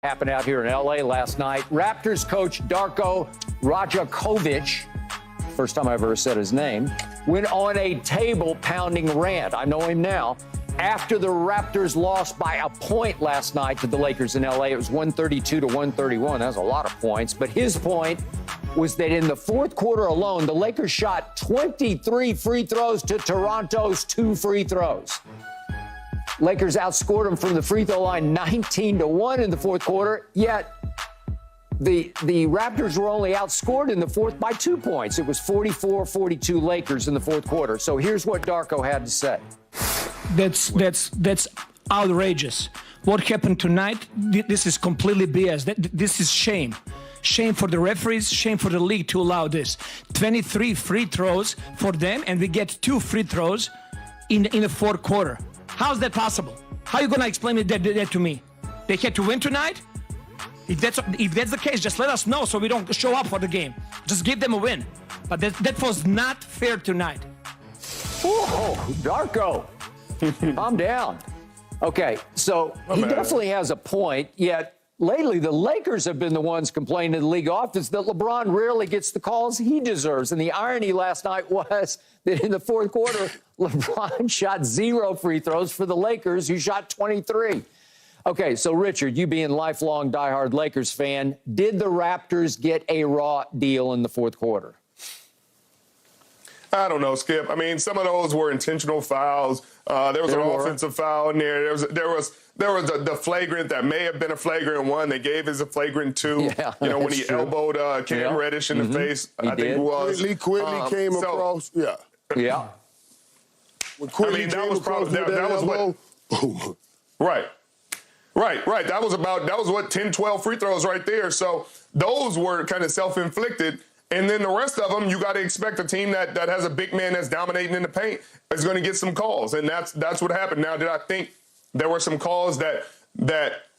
Happened out here in L.A. last night. Raptors coach Darko Rajakovic, first time I ever said his name, went on a table-pounding rant. I know him now. After the Raptors lost by a point last night to the Lakers in L.A., it was 132 to 131. That was a lot of points. But his point was that in the fourth quarter alone, the Lakers shot 23 free throws to Toronto's 2 free throws. Lakers outscored them from the free throw line 19-1 in the fourth quarter, yet the Raptors were only outscored in the fourth by 2 points. It was 44-42 Lakers in the fourth quarter. So here's what Darko had to say. That's outrageous. What happened tonight, this is completely BS. This is shame. Shame for the referees, shame for the league to allow this. 23 free throws for them, and we get 2 free throws in the fourth quarter. How's that possible? How are you going to explain that to me? They had to win tonight? If that's the case, just let us know so we don't show up for the game. Just give them a win. But that was not fair tonight. Whoa, Darko, calm down. Okay, so he definitely has a point, yet lately the Lakers have been the ones complaining to the league office that LeBron rarely gets the calls he deserves. And the irony last night was that in the fourth quarter, LeBron shot 0 free throws for the Lakers, who shot 23. Okay, so Richard, you being lifelong diehard Lakers fan, did the Raptors get a raw deal in the fourth quarter? I don't know, Skip. I mean, some of those were intentional fouls. There was an offensive foul in there. There was the flagrant that may have been a flagrant 1. They gave as a flagrant 2. Yeah, when he elbowed Cam Reddish in the face. I think it was. Quickly came across. Yeah. Yeah. I mean, that was probably that was what. Right. That was what 10, 12 free throws right there. So those were kind of self-inflicted. And then the rest of them, you got to expect a team that has a big man that's dominating in the paint is going to get some calls. And that's what happened. Now, did I think there were some calls that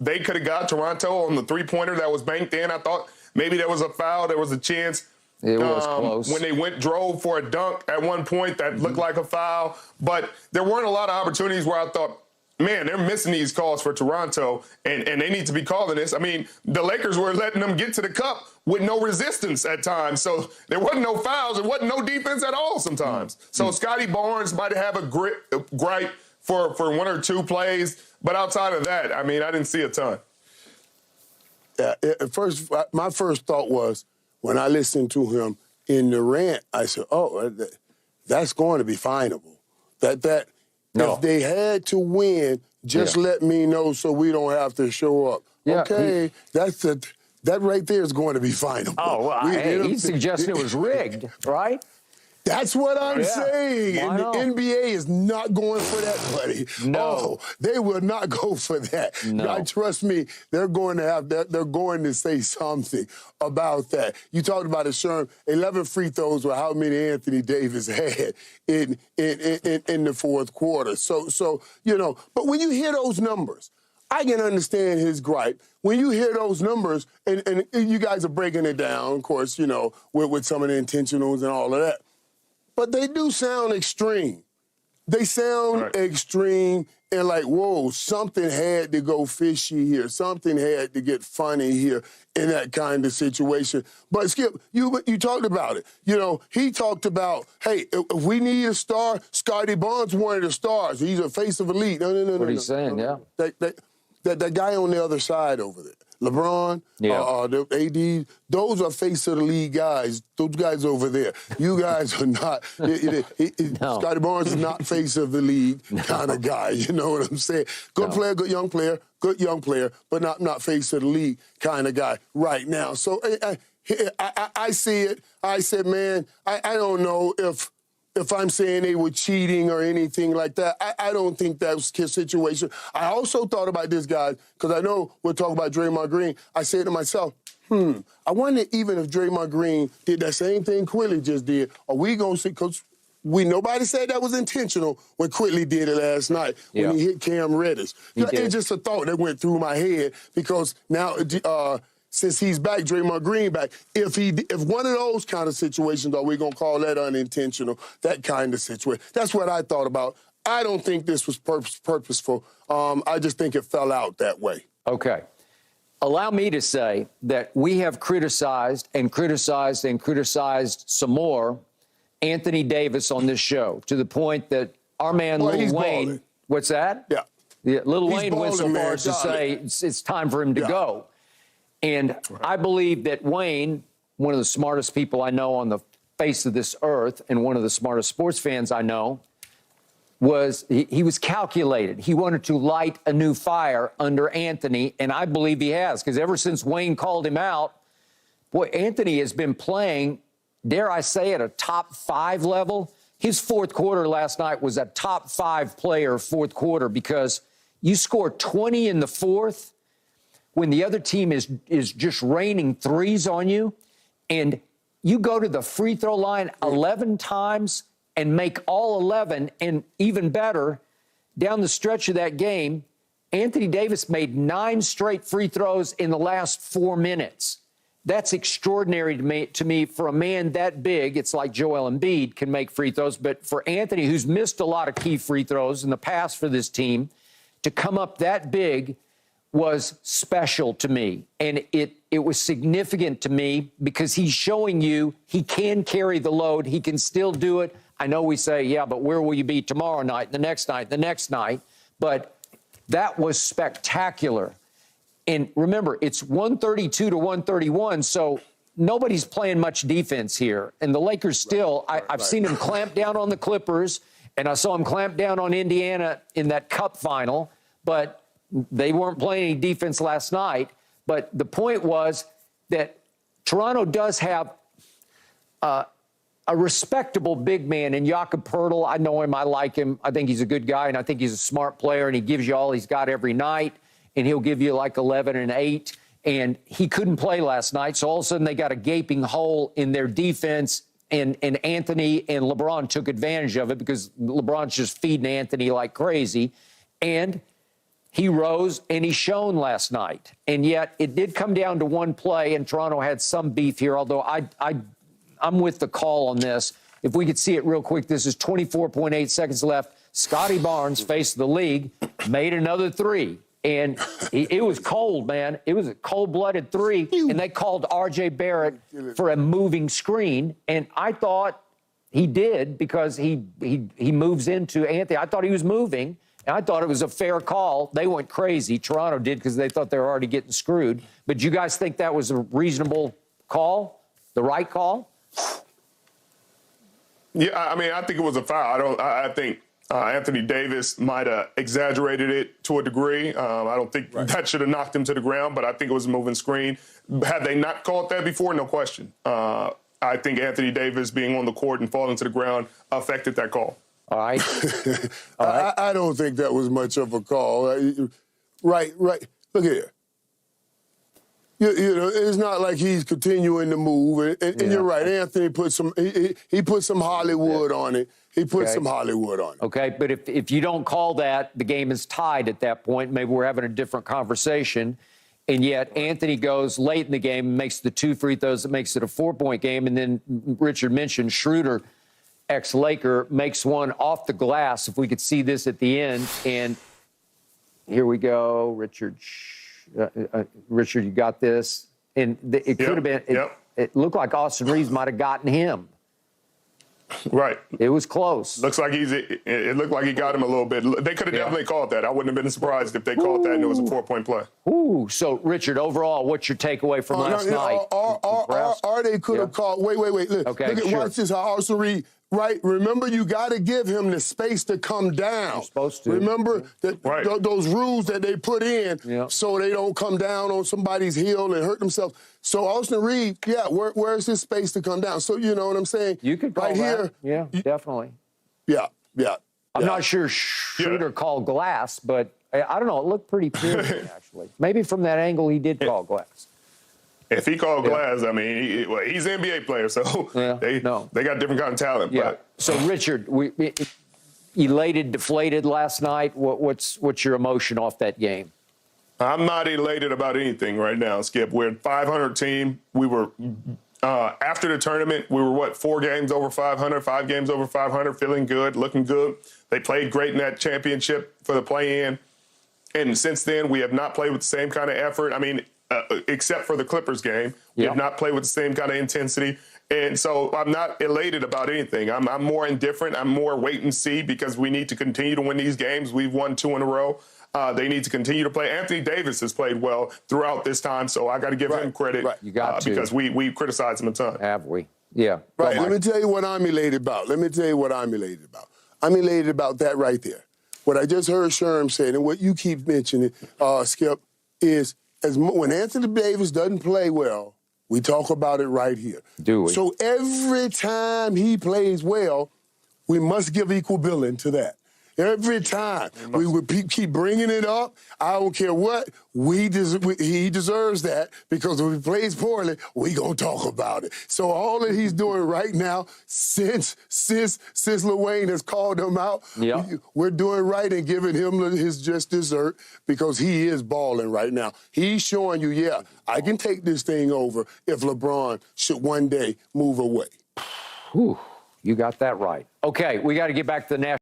they could have got Toronto on the three-pointer that was banked in? I thought maybe there was a foul. There was a chance. It was close. When they drove for a dunk at one point that looked like a foul. But there weren't a lot of opportunities where I thought, man, they're missing these calls for Toronto, and they need to be calling this. I mean, the Lakers were letting them get to the cup with no resistance at times. So there wasn't no fouls. There wasn't no defense at all sometimes. So Scotty Barnes might have a gripe for 1 or 2 plays. But outside of that, I mean, I didn't see a ton. Yeah, my first thought was, when I listened to him in the rant, I said, oh, that's going to be finable. No. If they had to win, just let me know so we don't have to show up. Yeah, okay, that right there is going to be finable. Oh, well, he's suggesting it was rigged, right? That's what I'm saying. And the NBA is not going for that, buddy. No. Oh, they will not go for that. No. God, trust me, they're going to say something about that. You talked about it, Sherm. 11 free throws were how many Anthony Davis had in the fourth quarter. So you know, but when you hear those numbers, I can understand his gripe. When you hear those numbers, and you guys are breaking it down, of course, you know, with some of the intentionals and all of that. But they do sound extreme. They sound extreme and like, whoa, something had to go fishy here. Something had to get funny here in that kind of situation. But, Skip, you talked about it. You know, he talked about, hey, if we need a star, Scotty Barnes one of the stars. He's a face of the league. No. What he's saying, yeah. That guy on the other side over there. LeBron, the AD, those are face of the league guys. Those guys over there. You guys are not. No. Scotty Barnes is not face of the league kind of guy. You know what I'm saying? Good player, good young player, but not face of the league kind of guy right now. So I see it. I said, man, I don't know if I'm saying they were cheating or anything like that. I don't think that was his situation. I also thought about this, guys, because I know we're talking about Draymond Green. I said to myself, I wonder even if Draymond Green did that same thing Quilly just did, are we going to see, because nobody said that was intentional when Quilly did it last night when he hit Cam Reddish. It's just a thought that went through my head because now since he's back, Draymond Green back, if one of those kind of situations, are we going to call that unintentional, that kind of situation? That's what I thought about. I don't think this was purposeful. I just think it fell out that way. Okay. allow me to say that we have criticized and criticized and criticized some more Anthony Davis on this show, to the point that our man Lil Wayne, balling. what's that? Yeah. Lil He's Wayne went so balling, far man. as to say it's time for him to Yeah. go. And I believe that Wayne, one of the smartest people I know on the face of this earth and one of the smartest sports fans I know, he was calculated. He wanted to light a new fire under Anthony, and I believe he has, because ever since Wayne called him out, boy, Anthony has been playing, dare I say, at a top 5 level. His fourth quarter last night was a top 5 player fourth quarter, because you score 20 in the fourth when the other team is just raining threes on you, and you go to the free throw line 11 times and make all 11, and even better, down the stretch of that game, Anthony Davis made 9 straight free throws in the last 4 minutes. That's extraordinary to me for a man that big. It's like Joel Embiid can make free throws, but for Anthony, who's missed a lot of key free throws in the past for this team, to come up that big was special to me. And it was significant to me because he's showing you he can carry the load. He can still do it. I know we say, yeah, but where will you be tomorrow night, the next night, the next night? But that was spectacular. And remember, it's 132 to 131, so nobody's playing much defense here. And the Lakers still, I've seen him clamp down on the Clippers, and I saw him clamp down on Indiana in that Cup final, but they weren't playing any defense last night. But the point was that Toronto does have a respectable big man in Jakob Poeltl. I know him. I like him. I think he's a good guy, and I think he's a smart player, and he gives you all he's got every night, and he'll give you like 11 and 8. And he couldn't play last night, so all of a sudden they got a gaping hole in their defense, and Anthony and LeBron took advantage of it because LeBron's just feeding Anthony like crazy. And he rose and he shone last night. And yet it did come down to one play, and Toronto had some beef here, although I'm with the call on this. If we could see it real quick, this is 24.8 seconds left. Scotty Barnes, face of the league, made another 3. And it was cold, man. It was a cold-blooded 3. And they called R.J. Barrett for a moving screen. And I thought he did because he moves into Anthony. I thought he was moving. And I thought it was a fair call. They went crazy. Toronto did because they thought they were already getting screwed. But do you guys think that was a reasonable call? The right call? Yeah, I mean, I think it was a foul. I think Anthony Davis might have exaggerated it to a degree. I don't think that should have knocked him to the ground, but I think it was a moving screen. Had they not called that before? No question. I think Anthony Davis being on the court and falling to the ground affected that call. All right. I don't think that was much of a call. Right. Look here. You know, it's not like he's continuing to move. And you're right. Anthony put some. He put some Hollywood on it. He put some Hollywood on it. Okay, but if you don't call that, the game is tied at that point. Maybe we're having a different conversation. And yet Anthony goes late in the game and makes the 2 free throws that makes it a 4-point game. And then Richard mentioned Schroeder, ex-Laker, makes one off the glass. If we could see this at the end. And here we go, Richard. Richard, you got this. And it could have been, it looked like Austin Reeves might have gotten him. Right. It was close. It looked like he got him a little bit. They could have definitely called that. I wouldn't have been surprised if they called that and it was a 4-point play. Ooh. So, Richard, overall, what's your takeaway from last night? Or they could have called. Wait. Look, watch this. How Austin Reeves. Right, remember you got to give him the space to come down. You're supposed to. Remember that those rules that they put in so they don't come down on somebody's heel and hurt themselves. So Austin Reeves, where's his space to come down? So you know what I'm saying? You could call right that. Here. Yeah, definitely. Yeah. I'm not sure Schroeder called glass, but I don't know. It looked pretty clear, actually. Maybe from that angle he did call glass. If he called glass, I mean, he's an NBA player, so they got different kind of talent. Yeah. But. So, Richard, elated, deflated last night. What's your emotion off that game? I'm not elated about anything right now, Skip. We're a 500 team. We were after the tournament. We were 4 games over 500, 5 games over 500, feeling good, looking good. They played great in that championship for the play-in, and since then we have not played with the same kind of effort. I mean, except for the Clippers game. We Yep. have not played with the same kind of intensity. And so I'm not elated about anything. I'm more indifferent. I'm more wait and see because we need to continue to win these games. We've won 2 in a row. They need to continue to play. Anthony Davis has played well throughout this time, so I got to give him credit You got to. because we criticized him a ton. Have we? Yeah. Right. Go, Let me tell you what I'm elated about. I'm elated about that right there. What I just heard Sherm say, and what you keep mentioning, Skip, is when Anthony Davis doesn't play well, we talk about it right here. Do we? So every time he plays well, we must give equal billing to that. Every time we would keep bringing it up, I don't care what, he deserves that because if he plays poorly, we gonna talk about it. So all that he's doing right now, since Lil Wayne has called him out, we're doing right and giving him his just dessert because he is balling right now. He's showing you, yeah, I can take this thing over if LeBron should one day move away. Whew, you got that right. Okay, we got to get back to the national.